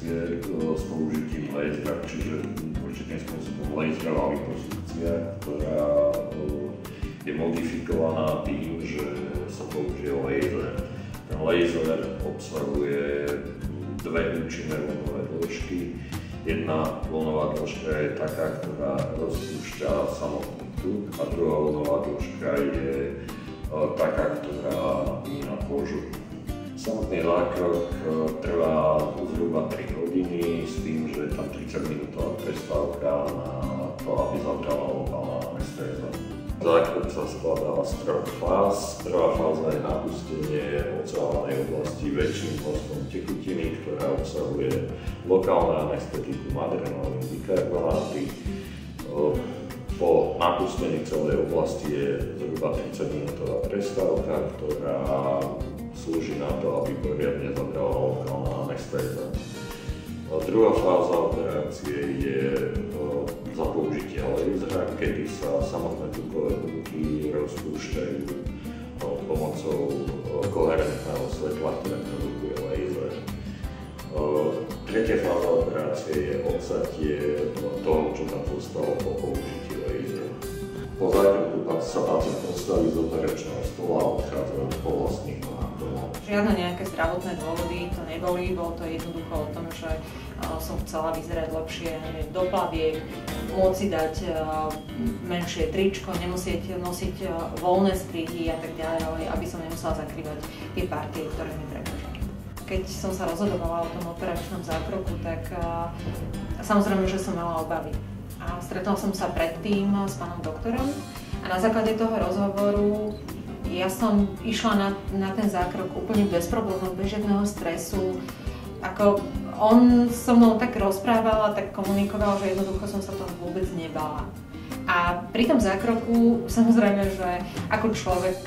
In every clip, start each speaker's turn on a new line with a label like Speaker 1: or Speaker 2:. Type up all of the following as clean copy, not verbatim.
Speaker 1: rekonštrukcie s použitím lasera, čiže určitým spôsobom laserová liposukcia, ktorá je modifikovaná tým, že sa použije laser. Ten laser obsahuje dve účinné vlnové dĺžky. Jedna vlnová dĺžka je taká, ktorá rozpúšťa samotný tuk, a druhá vlnová dĺžka je taká, ktorá napína kožu. Samotný zákrok trvá zhruba 3 hodiny s tým, že je tam 30-minútová prestávka na to, aby zabrala lokálna anestéza. Zákrok sa skladá z 3 fáz. Prvá fáza je napustenie ocelovanej oblasti väčším množstvom tekutiny, ktorá obsahuje lokálne anestetikum, adrenalín, bikarbonáty. Po napustení celej oblasti je zhruba 30-minútová prestávka, ktorá slúži na to, aby poriadne zabrala lokálna anestéza. Druhá fáza operácie je za použitia lasera, kedy sa samotné tukové bunky rozpúšťajú pomocou koherentného svetla, ktoré produkuje laser. Tretia fáza operácie je odsatie toho, čo tam zostalo po použití lasera. Po zákroku sa pacient postaví z operačného stola a odchádza po vlastných nohách domov.
Speaker 2: Žiadne nejaké zdravotné dôvody to neboli, bolo to jednoducho o tom, že som chcela vyzerať lepšie do plaviek, môcť si dať menšie tričko, nemusieť nosiť voľné strihy a tak ďalej, aby som nemusela zakrývať tie partie, ktoré mi prekážali. Keď som sa rozhodovala o tom operačnom zákroku, tak samozrejme, že som mala obavy. A stretla som sa predtým s pánom doktorom a na základe toho rozhovoru ja som išla na ten zákrok úplne bez problémov, bez žiadneho stresu. Ako on so mnou tak rozprával a tak komunikoval, že jednoducho som sa toho vôbec nebala. A pri tom zákroku, samozrejme, že ako človek,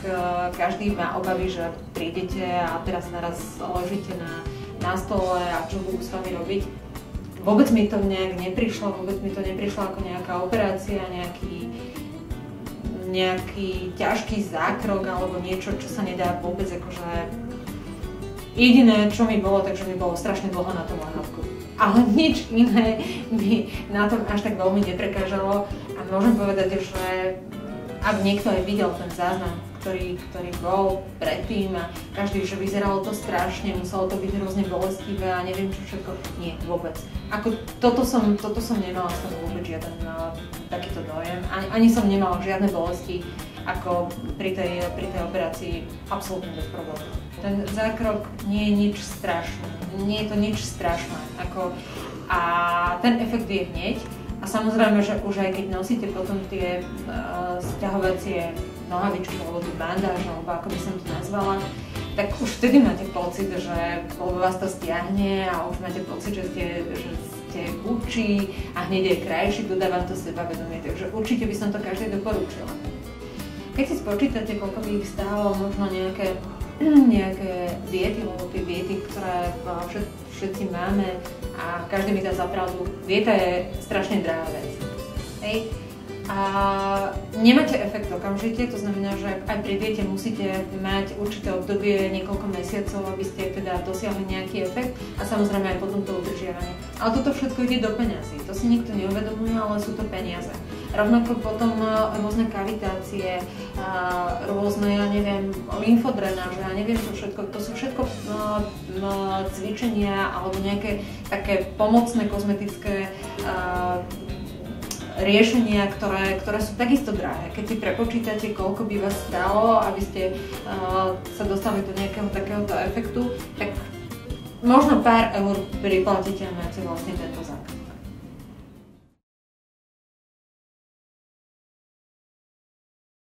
Speaker 2: každý má obavy, že prídete a teraz naraz ležíte na stole a čo budú s vami robiť. Vôbec mi to nejak neprišlo, ako nejaká operácia, nejaký ťažký zákrok alebo niečo, čo sa nedá vôbec akože... Jediné, čo mi bolo, takže mi bolo strašne dlho na tom lahnátku. Ale nič iné mi na tom až tak veľmi neprekážalo a môžem povedať, že ak niekto aj videl ten záznam, ktorý bol predtým a každý, že vyzeralo to strašne, muselo to byť hrozne bolestivé a neviem čo všetko. Nie, vôbec. Ako toto som nemala z toho vôbec žiaden takýto dojem. Ani som nemala žiadne bolesti, ako pri tej operácii absolútne bez problémov. Ten zákrok nie je nič strašné. Nie je to nič strašné. A ten efekt je hneď. A samozrejme, že už aj keď nosíte potom tie sťahovacie nohavičky alebo tú bandáž, alebo ako by som to nazvala, tak už vtedy máte pocit, že vás to stiahne a už máte pocit, že ste účí a hneď je krajší, dodáva to sebavedomie. Takže určite by som to každej doporučila. Keď si spočítate, koľko by ich stálo možno nejaké diety, alebo tie diety, ktoré všetci máme a každý mi dá za pravdu, dieta je strašne drahá vec. Hej. A nemáte efekt okamžite, to znamená, že aj pri diete musíte mať určité obdobie, niekoľko mesiacov, aby ste teda dosiahli nejaký efekt a samozrejme aj potom to udržiavanie. Ale toto všetko ide do peňazí, to si nikto neuvedomuje, ale sú to peniaze. Rovnako potom rôzne kavitácie, rôzne, ja neviem, lymfodrenáže, ja neviem čo všetko, to sú všetko cvičenia alebo nejaké také pomocné kozmetické riešenia, ktoré sú takisto drahé. Keď si prepočítate, koľko by vás stálo, aby ste sa dostali do nejakého takéhoto efektu, tak možno pár eur priplatíte a máte vlastne tento základ.